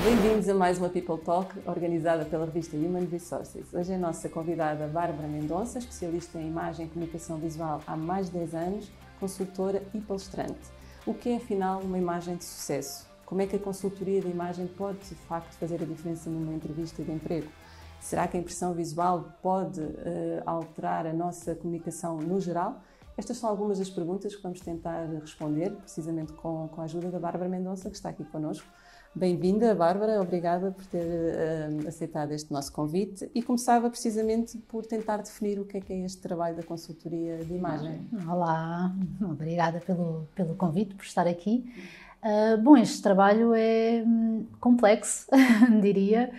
Bem-vindos a mais uma People Talk, organizada pela revista Human Resources. Hoje é a nossa convidada Bárbara Mendonça, especialista em imagem e comunicação visual há mais de 10 anos, consultora e palestrante. O que é, afinal, uma imagem de sucesso? Como é que a consultoria de imagem pode, de facto, fazer a diferença numa entrevista de emprego? Será que a impressão visual pode alterar a nossa comunicação no geral? Estas são algumas das perguntas que vamos tentar responder, precisamente com a ajuda da Bárbara Mendonça, que está aqui connosco. Bem-vinda, Bárbara, obrigada por ter aceitado este nosso convite e começava precisamente por tentar definir o que é este trabalho da consultoria de imagem. Olá, obrigada pelo convite, por estar aqui. Bom, este trabalho é complexo, diria,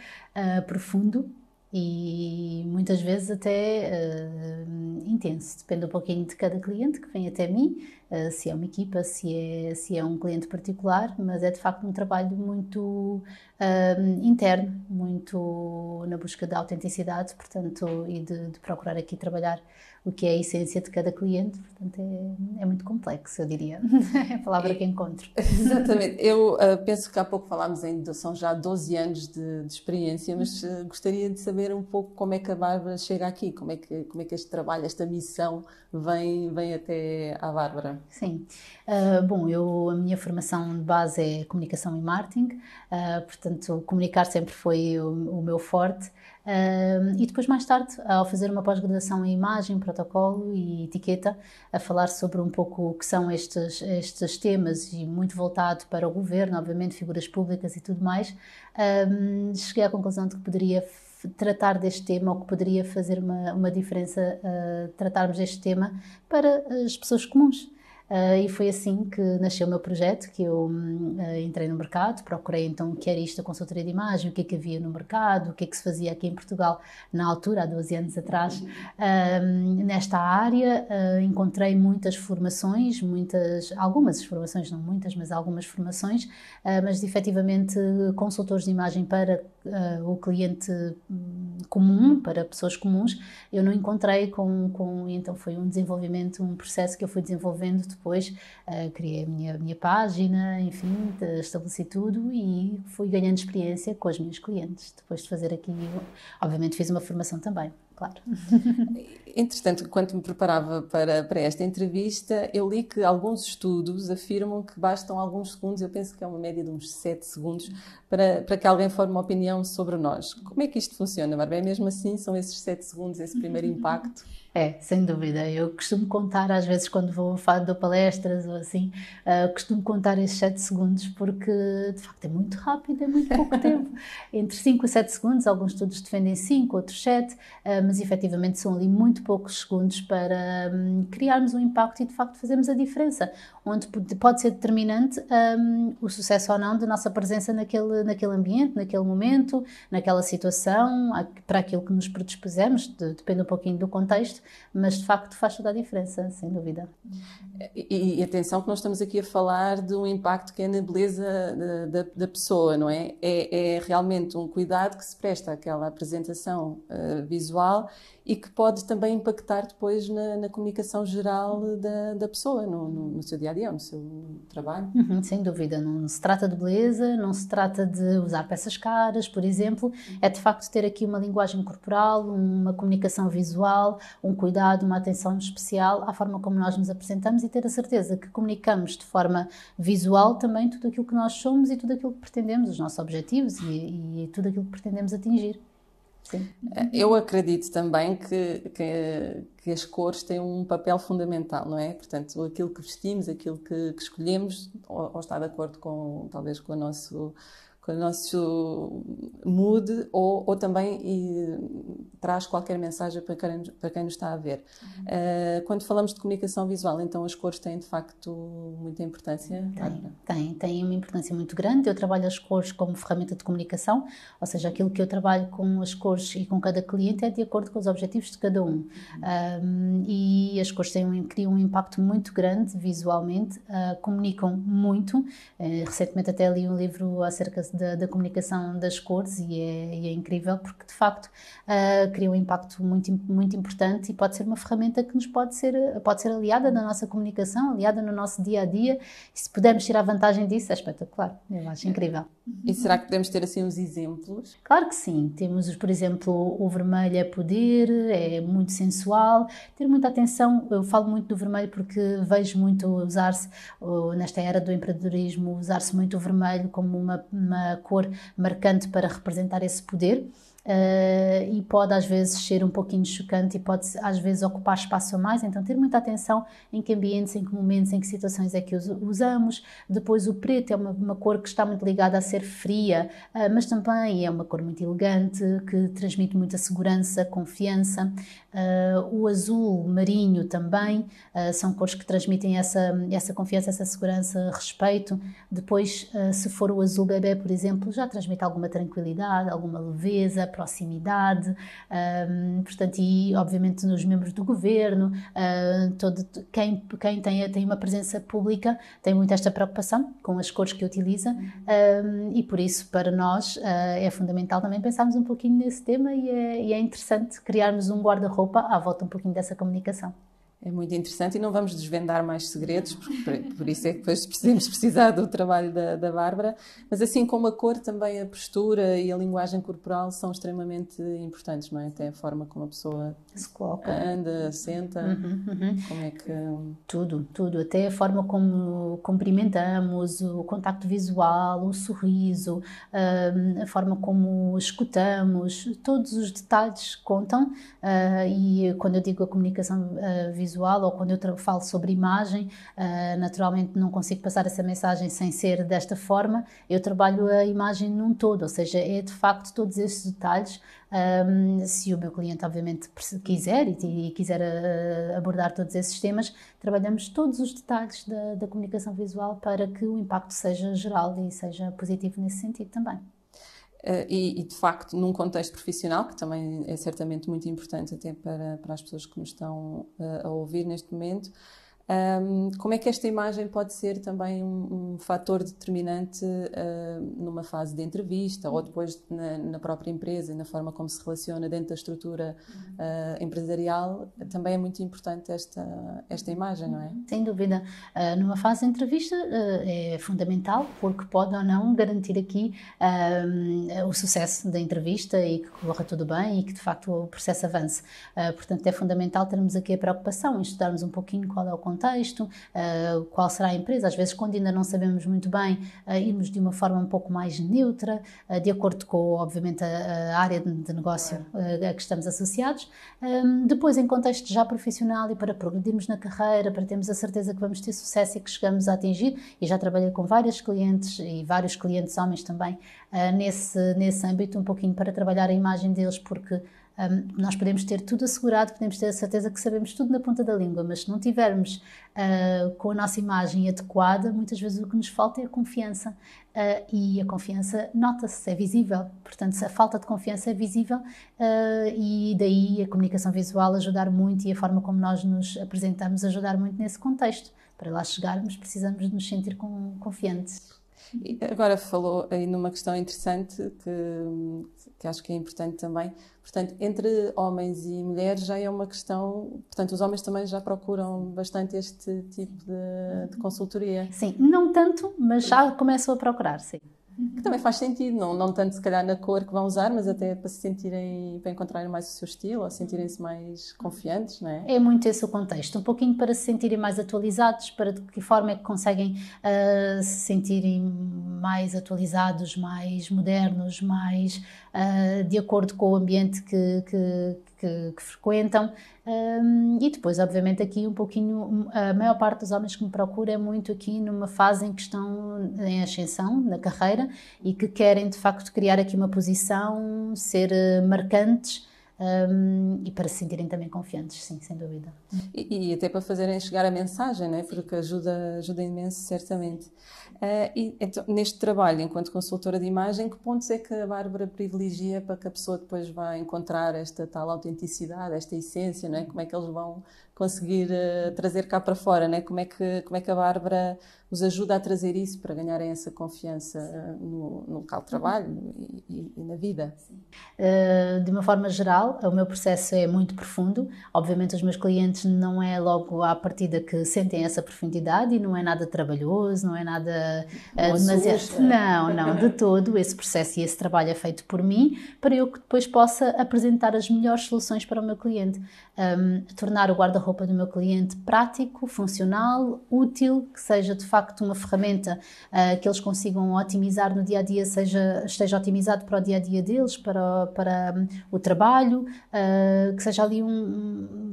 profundo e muitas vezes até intenso. Depende um pouquinho de cada cliente que vem até mim, se é uma equipa, se é um cliente particular, mas é de facto um trabalho muito interno, muito na busca da autenticidade, portanto, e de procurar aqui trabalhar o que é a essência de cada cliente, portanto é muito complexo, eu diria, é a palavra que encontro. Exatamente, eu penso que há pouco falámos são já 12 anos de experiência, mas gostaria de saber um pouco como é que a Bárbara chega aqui, como é que este trabalho, esta missão vem até à Bárbara. Sim, bom, a minha formação de base é comunicação e marketing, portanto comunicar sempre foi o meu forte. E depois, mais tarde, ao fazer uma pós-graduação em imagem, protocolo e etiqueta, a falar sobre um pouco o que são estes temas e muito voltado para o governo, obviamente, figuras públicas e tudo mais, cheguei à conclusão de que poderia tratar deste tema ou que poderia fazer uma diferença tratarmos deste tema para as pessoas comuns. E foi assim que nasceu o meu projeto, que eu entrei no mercado, procurei então o que era isto, a consultoria de imagem, o que é que havia no mercado, o que é que se fazia aqui em Portugal na altura, há 12 anos atrás, nesta área. Encontrei muitas formações, algumas formações, não muitas, mas algumas formações, mas efetivamente consultores de imagem para o cliente comum, para pessoas comuns, eu não encontrei então foi um desenvolvimento, um processo que eu fui desenvolvendo depois, criei a minha página, enfim, estabeleci tudo e fui ganhando experiência com as minhas clientes, depois de fazer aqui, obviamente fiz uma formação também, claro. Entretanto, quando me preparava para esta entrevista, eu li que alguns estudos afirmam que bastam alguns segundos, eu penso que é uma média de uns 7 segundos, para que alguém forme uma opinião sobre nós. Como é que isto funciona, Bárbara? É mesmo assim? São esses 7 segundos, esse primeiro impacto? É, sem dúvida. Eu costumo contar, às vezes, quando dou palestras ou assim, costumo contar esses 7 segundos porque, de facto, é muito rápido, é muito pouco tempo. Entre 5 a 7 segundos, alguns estudos defendem 5, outros 7, mas efetivamente são ali muito poucos segundos para criarmos um impacto e, de facto, fazermos a diferença, onde pode ser determinante o sucesso ou não da nossa presença naquele ambiente, naquele momento, naquela situação, para aquilo que nos predispusemos, depende um pouquinho do contexto, mas de facto faz toda a diferença, sem dúvida. E atenção que nós estamos aqui a falar de um impacto que é na beleza da pessoa, não é? É realmente um cuidado que se presta àquela apresentação visual e que pode também impactar depois na comunicação geral da pessoa, no seu dia-a-dia, no seu trabalho. Sem dúvida, não se trata de beleza, não se trata de usar peças caras, por exemplo, é de facto ter aqui uma linguagem corporal, uma comunicação visual, um cuidado, uma atenção especial à forma como nós nos apresentamos e ter a certeza que comunicamos de forma visual também tudo aquilo que nós somos e tudo aquilo que pretendemos, os nossos objetivos e tudo aquilo que pretendemos atingir. Sim. Eu acredito também que as cores têm um papel fundamental, não é? Portanto, aquilo que vestimos, aquilo que escolhemos, ou está de acordo talvez com o nosso mood, ou também traz qualquer mensagem para quem nos está a ver. Quando falamos de comunicação visual, então as cores têm de facto muita importância? Tem uma importância muito grande. Eu trabalho as cores como ferramenta de comunicação, ou seja, aquilo que eu trabalho com as cores e com cada cliente é de acordo com os objetivos de cada um. E as cores criam um impacto muito grande visualmente, comunicam muito. Recentemente até li um livro acerca da comunicação das cores e é incrível porque de facto cria um impacto muito, muito importante e pode ser uma ferramenta que nos pode ser aliada na nossa comunicação, aliada no nosso dia a dia, e se pudermos tirar vantagem disso é espetacular, eu acho incrível. E será que podemos ter assim uns exemplos? Claro que sim, temos por exemplo o vermelho é poder, é muito sensual, ter muita atenção, eu falo muito do vermelho porque vejo muito usar-se, nesta era do empreendedorismo, usar-se muito o vermelho como uma cor marcante para representar esse poder. E pode às vezes ser um pouquinho chocante e pode às vezes ocupar espaço a mais, então ter muita atenção em que ambientes, em que momentos, em que situações é que usamos. Depois o preto é uma cor que está muito ligada a ser fria, mas também é uma cor muito elegante, que transmite muita segurança, confiança. O azul marinho também, são cores que transmitem essa confiança, essa segurança, respeito. Depois, se for o azul bebê, por exemplo, já transmite alguma tranquilidade, alguma leveza, proximidade, portanto, e obviamente nos membros do governo, quem tem uma presença pública tem muito esta preocupação com as cores que utiliza, e por isso para nós é fundamental também pensarmos um pouquinho nesse tema e é interessante criarmos um guarda-roupa à volta um pouquinho dessa comunicação. É muito interessante e não vamos desvendar mais segredos, por isso é que depois podemos precisar do trabalho da Bárbara, mas assim como a cor, também a postura e a linguagem corporal são extremamente importantes, não é? Até a forma como a pessoa se coloca, anda, senta, como é que... Tudo, até a forma como cumprimentamos, o contacto visual, o sorriso, a forma como escutamos, todos os detalhes contam, e quando eu digo a comunicação visual ou quando eu falo sobre imagem, naturalmente não consigo passar essa mensagem sem ser desta forma, eu trabalho a imagem num todo, ou seja, é de facto todos esses detalhes. Se o meu cliente obviamente quiser e quiser abordar todos esses temas, trabalhamos todos os detalhes da comunicação visual para que o impacto seja geral e seja positivo nesse sentido também. E de facto num contexto profissional, que também é certamente muito importante até para as pessoas que nos estão a ouvir neste momento, como é que esta imagem pode ser também um fator determinante numa fase de entrevista ou depois na própria empresa e na forma como se relaciona dentro da estrutura empresarial? Também é muito importante esta imagem, não é? Sem dúvida. Numa fase de entrevista é fundamental porque pode ou não garantir aqui o sucesso da entrevista e que corra tudo bem e que de facto o processo avance. Portanto, é fundamental termos aqui a preocupação em estudarmos um pouquinho qual é o contexto, qual será a empresa, às vezes quando ainda não sabemos muito bem, irmos de uma forma um pouco mais neutra, de acordo com, obviamente, a área de negócio a que estamos associados. Depois, em contexto já profissional e para progredirmos na carreira, para termos a certeza que vamos ter sucesso e que chegamos a atingir, e já trabalhei com vários clientes e vários clientes homens também nesse âmbito, um pouquinho para trabalhar a imagem deles, porque nós podemos ter tudo assegurado, podemos ter a certeza que sabemos tudo na ponta da língua, mas se não tivermos com a nossa imagem adequada, muitas vezes o que nos falta é a confiança, e a confiança nota-se, é visível, portanto se a falta de confiança é visível, e daí a comunicação visual ajudar muito e a forma como nós nos apresentamos ajudar muito nesse contexto. Para lá chegarmos precisamos de nos sentir confiantes. E agora falou aí numa questão interessante que acho que é importante também. Portanto, entre homens e mulheres já é uma questão... Portanto, os homens também já procuram bastante este tipo de consultoria. Sim, não tanto, mas já começam a procurar, sim. Que também faz sentido, não tanto se calhar na cor que vão usar, mas até para se sentirem, para encontrarem mais o seu estilo, ou sentirem-se mais confiantes, não é? É muito esse o contexto, um pouquinho para se sentirem mais atualizados, para de que forma é que conseguem se sentirem mais atualizados, mais modernos, mais de acordo com o ambiente que frequentam. E depois, obviamente, aqui um pouquinho, a maior parte dos homens que me procuram é muito aqui numa fase em que estão em ascensão na carreira e que querem, de facto, criar aqui uma posição, ser marcantes, e para se sentirem também confiantes, sim, sem dúvida. E até para fazerem chegar a mensagem, né? Porque ajuda imenso, certamente. E então, neste trabalho, enquanto consultora de imagem, que pontos é que a Bárbara privilegia para que a pessoa depois vá encontrar esta tal autenticidade, esta essência, não é? Como é que eles vão conseguir trazer cá para fora, né? Como é que a Bárbara os ajuda a trazer isso para ganharem essa confiança no local de trabalho e na vida? De uma forma geral, o meu processo é muito profundo. Obviamente os meus clientes não é logo à partida que sentem essa profundidade e não é nada trabalhoso, não é nada demasiado... Não, de todo. Esse processo e esse trabalho é feito por mim para eu que depois possa apresentar as melhores soluções para o meu cliente. Tornar o guarda-roupa do meu cliente prático, funcional, útil, que seja de facto uma ferramenta que eles consigam otimizar no dia-a-dia, esteja otimizado para o dia-a-dia deles, para o trabalho, que seja ali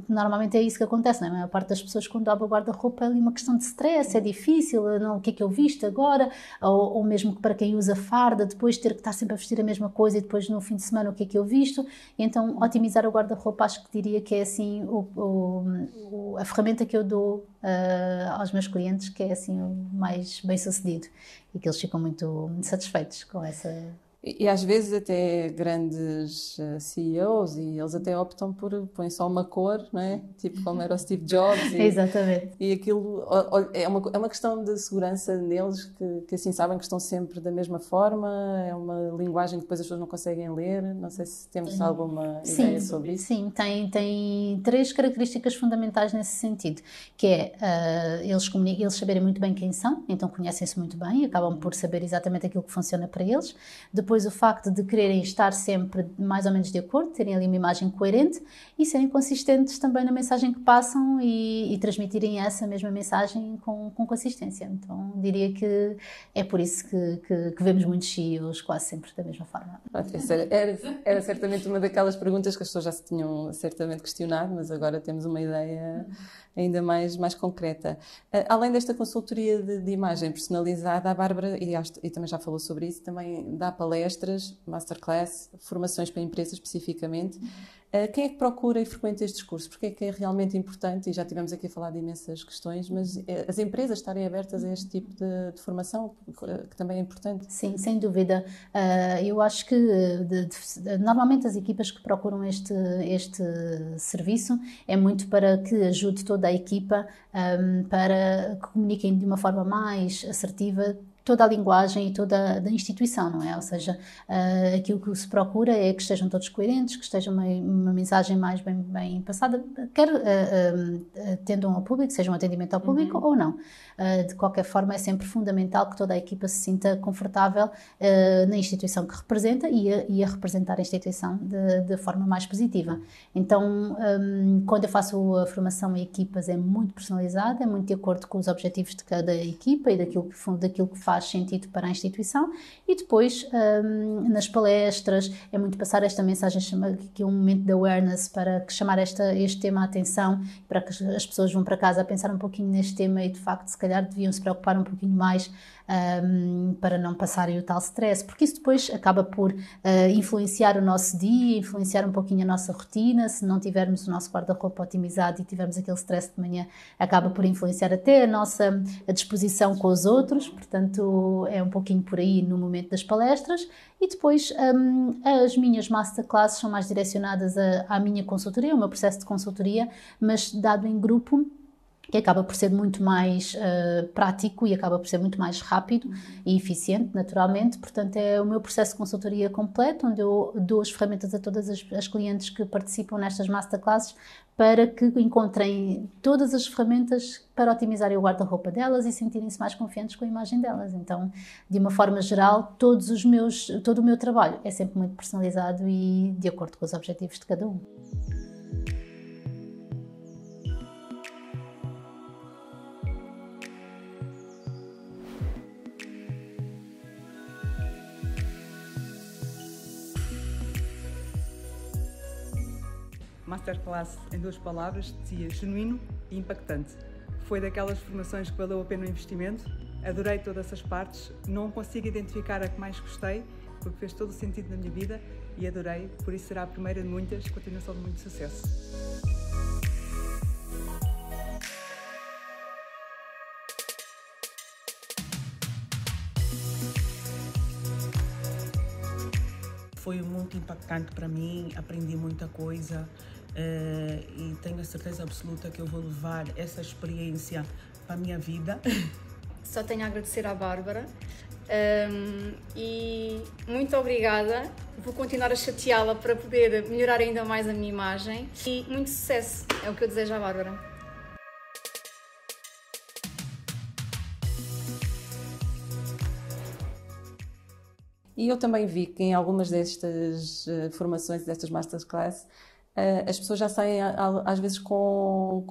normalmente é isso que acontece, não é? A maior parte das pessoas quando abre o guarda-roupa é ali uma questão de stress, é difícil, não, o que é que eu visto agora, ou mesmo que para quem usa farda, depois ter que estar sempre a vestir a mesma coisa e depois no fim de semana o que é que eu visto, e então otimizar o guarda-roupa acho que diria que é assim a ferramenta que eu dou aos meus clientes, que é assim o mais bem sucedido e que eles ficam muito satisfeitos com essa. E às vezes até grandes CEOs, e eles até optam põem só uma cor, não é? Tipo como era o Steve Jobs. Exatamente. E aquilo é uma questão de segurança neles, que assim sabem que estão sempre da mesma forma, é uma linguagem que depois as pessoas não conseguem ler. Não sei se temos alguma ideia sobre isso. Sim, tem 3 características fundamentais nesse sentido, que é eles saberem muito bem quem são, então conhecem-se muito bem, acabam por saber exatamente aquilo que funciona para eles. Depois o facto de quererem estar sempre mais ou menos de acordo, terem ali uma imagem coerente e serem consistentes também na mensagem que passam e transmitirem essa mesma mensagem com consistência. Então diria que é por isso que vemos muitos CEOs quase sempre da mesma forma. Era certamente uma daquelas perguntas que as pessoas já se tinham certamente questionado, mas agora temos uma ideia ainda mais concreta. Além desta consultoria de imagem personalizada, a Bárbara, e também já falou sobre isso, também dá palestras, masterclass, formações para empresas especificamente. Quem é que procura e frequenta estes cursos? Porque é que é realmente importante, e já tivemos aqui a falar de imensas questões, mas as empresas estarem abertas a este tipo de formação, que também é importante? Sim, sem dúvida. Eu acho que normalmente as equipas que procuram este serviço é muito para que ajude toda a equipa para que comuniquem de uma forma mais assertiva toda a linguagem e toda a instituição, não é? Ou seja, aquilo que se procura é que estejam todos coerentes, que esteja uma mensagem mais bem passada, quer atendam ao público, seja um atendimento ao público ou não. De qualquer forma, é sempre fundamental que toda a equipa se sinta confortável na instituição que representa e a representar a instituição de forma mais positiva. Então, quando eu faço a formação em equipas, é muito personalizada, é muito de acordo com os objetivos de cada equipa e daquilo que faz sentido para a instituição, e depois nas palestras é muito passar esta mensagem, que é um momento de awareness, para chamar este tema à atenção, para que as pessoas vão para casa a pensar um pouquinho neste tema e de facto se calhar deviam se preocupar um pouquinho mais para não passarem o tal stress, porque isso depois acaba por influenciar o nosso dia, influenciar um pouquinho a nossa rotina. Se não tivermos o nosso guarda-roupa otimizado e tivermos aquele stress de manhã, acaba por influenciar até a disposição com os outros. Portanto, é um pouquinho por aí no momento das palestras. E depois as minhas masterclasses são mais direcionadas à minha consultoria, ao meu processo de consultoria, mas dado em grupo, que acaba por ser muito mais prático e acaba por ser muito mais rápido e eficiente, naturalmente. Portanto, é o meu processo de consultoria completo, onde eu dou as ferramentas a todas as clientes que participam nestas masterclasses para que encontrem todas as ferramentas para otimizarem o guarda-roupa delas e sentirem-se mais confiantes com a imagem delas. Então, de uma forma geral, todo o meu trabalho é sempre muito personalizado e de acordo com os objetivos de cada um. Masterclass, em 2 palavras, dizia genuíno e impactante. Foi daquelas formações que valeu a pena o investimento, adorei todas as partes, não consigo identificar a que mais gostei, porque fez todo o sentido na minha vida e adorei, por isso será a primeira de muitas, continuação de muito sucesso. Foi muito impactante para mim, aprendi muita coisa e tenho a certeza absoluta que eu vou levar essa experiência para a minha vida. Só tenho a agradecer à Bárbara e muito obrigada. Vou continuar a chateá-la para poder melhorar ainda mais a minha imagem e muito sucesso, é o que eu desejo à Bárbara. E eu também vi que em algumas destas formações, destas masterclass, as pessoas já saem às vezes com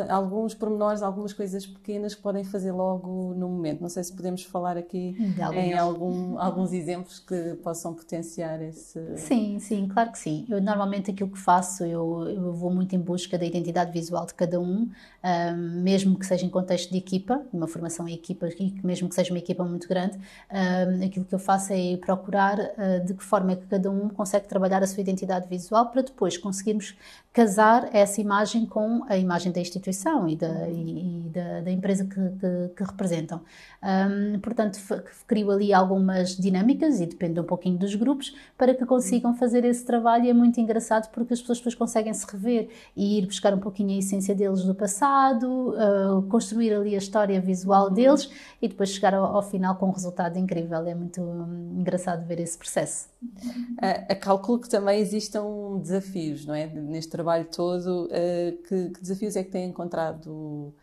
alguns pormenores, algumas coisas pequenas que podem fazer logo no momento. Não sei se podemos falar aqui em alguns exemplos que possam potenciar esse... Sim, claro que sim. Eu normalmente aquilo que faço, eu vou muito em busca da identidade visual de cada um, mesmo que seja em contexto de equipa, uma formação em equipa, e mesmo que seja uma equipa muito grande, aquilo que eu faço é procurar de que forma é que cada um consegue trabalhar a sua identidade visual para depois conseguirmos casar essa imagem com a imagem da instituição e da empresa que representam. Portanto, crio ali algumas dinâmicas e depende um pouquinho dos grupos para que consigam fazer esse trabalho e é muito engraçado porque as pessoas depois conseguem se rever e ir buscar um pouquinho a essência deles do passado, construir ali a história visual deles e depois chegar ao final com um resultado incrível. É muito engraçado ver esse processo. Calculo que também existam desafios, não é? Neste trabalho todo, que desafios é que têm encontrado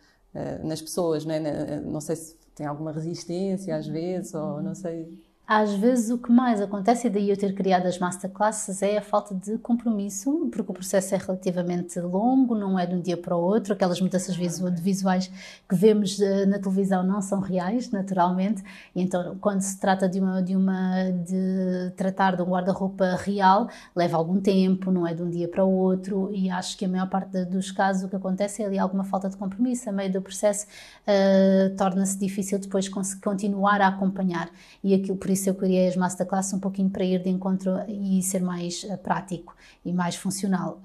nas pessoas, não é? Não sei se tem alguma resistência às vezes, ou não sei... Às vezes o que mais acontece, e daí eu ter criado as masterclasses, é a falta de compromisso, porque o processo é relativamente longo, não é de um dia para o outro, aquelas mudanças visuais que vemos na televisão não são reais, naturalmente, e então quando se trata de tratar de um guarda-roupa real, leva algum tempo, não é de um dia para o outro, e acho que a maior parte dos casos o que acontece é ali alguma falta de compromisso, a meio do processo torna-se difícil depois continuar a acompanhar, e aquilo, por isso eu criei as masterclasses um pouquinho para ir de encontro e ser mais prático e mais funcional.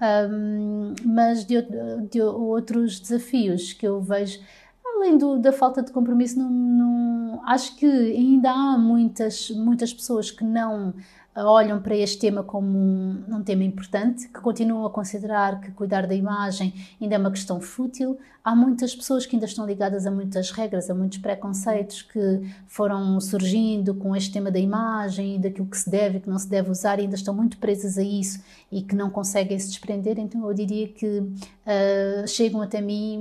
Mas de outros desafios que eu vejo, além da falta de compromisso, acho que ainda há muitas pessoas que não olham para este tema como um tema importante, que continuam a considerar que cuidar da imagem ainda é uma questão fútil. Há muitas pessoas que ainda estão ligadas a muitas regras, a muitos preconceitos que foram surgindo com este tema da imagem e daquilo que se deve e que não se deve usar e ainda estão muito presas a isso e que não conseguem se desprender. Então eu diria que chegam até mim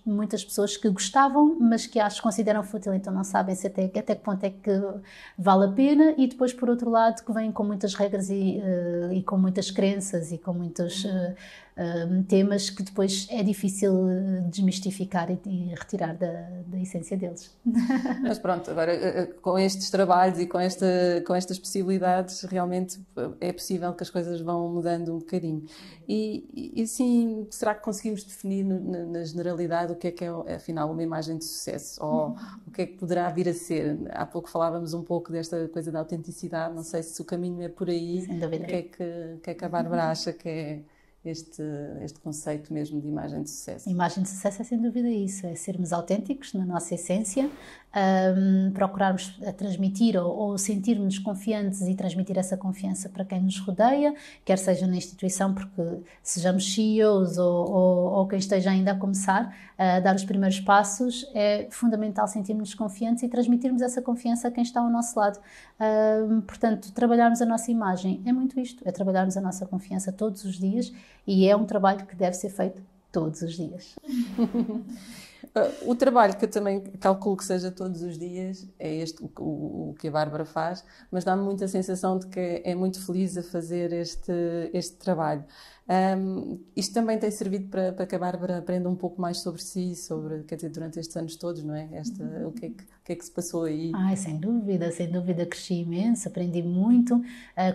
muitas pessoas que gostavam, mas que consideram fútil, então não sabem se até que ponto é que vale a pena, e depois por outro lado que vêm com muitas regras e com muitas crenças e com muitos temas que depois é difícil desmistificar e retirar da essência deles. Mas pronto, agora com estes trabalhos e com estas possibilidades realmente é possível que as coisas vão mudando um bocadinho. E assim, será que conseguimos definir na generalidade o que é afinal uma imagem de sucesso? Ou o que é que poderá vir a ser? Há pouco falávamos um pouco desta coisa da autenticidade, não sei se o caminho é por aí. Sem dúvida. O que é que a Bárbara acha que é este conceito mesmo de imagem de sucesso? Imagem de sucesso é sem dúvida isso, é sermos autênticos na nossa essência, procurarmos transmitir ou sentirmos confiantes e transmitir essa confiança para quem nos rodeia, quer seja na instituição, porque sejamos CEOs ou quem esteja ainda a começar a dar os primeiros passos, é fundamental sentirmos confiantes e transmitirmos essa confiança a quem está ao nosso lado. Portanto, trabalharmos a nossa imagem é muito isto, é trabalharmos a nossa confiança todos os dias, e é um trabalho que deve ser feito todos os dias. O trabalho que eu também calculo que seja todos os dias é o que a Bárbara faz, mas dá-me muita sensação de que é muito feliz a fazer este trabalho. Isto também tem servido para que a Bárbara aprenda um pouco mais sobre si, quer dizer, durante estes anos todos, não é? O que é que se passou aí? Ai, sem dúvida, cresci imenso, aprendi muito,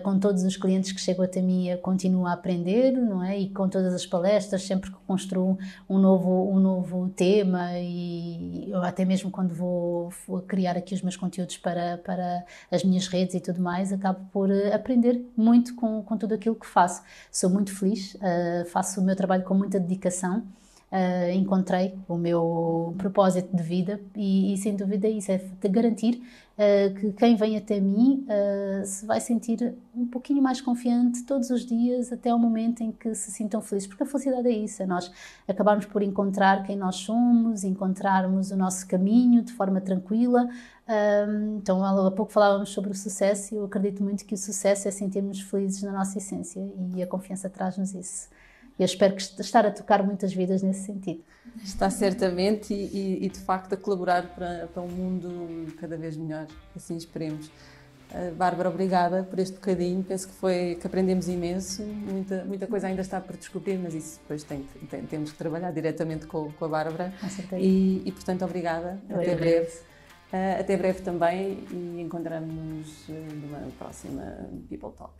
com todos os clientes que chegam até mim, continuo a aprender, não é? E com todas as palestras, sempre que construo um novo tema, e eu até mesmo quando vou criar aqui os meus conteúdos para as minhas redes e tudo mais, acabo por aprender muito com tudo aquilo que faço. Sou muito feliz, faço o meu trabalho com muita dedicação. Encontrei o meu propósito de vida e sem dúvida isso é de garantir que quem vem até mim se vai sentir um pouquinho mais confiante todos os dias até ao momento em que se sintam felizes, porque a felicidade é isso, é nós acabarmos por encontrar quem nós somos, encontrarmos o nosso caminho de forma tranquila. Então há pouco falávamos sobre o sucesso e eu acredito muito que o sucesso é sentirmos felizes na nossa essência e a confiança traz-nos isso. Eu espero estar a tocar muitas vidas nesse sentido. Está certamente e de facto a colaborar para um mundo cada vez melhor, assim esperemos. Bárbara, obrigada por este bocadinho, penso que aprendemos imenso, muita coisa ainda está por descobrir, mas isso depois temos que trabalhar diretamente com a Bárbara. E portanto obrigada, até breve. Até breve também e encontramos-nos numa próxima People Talk.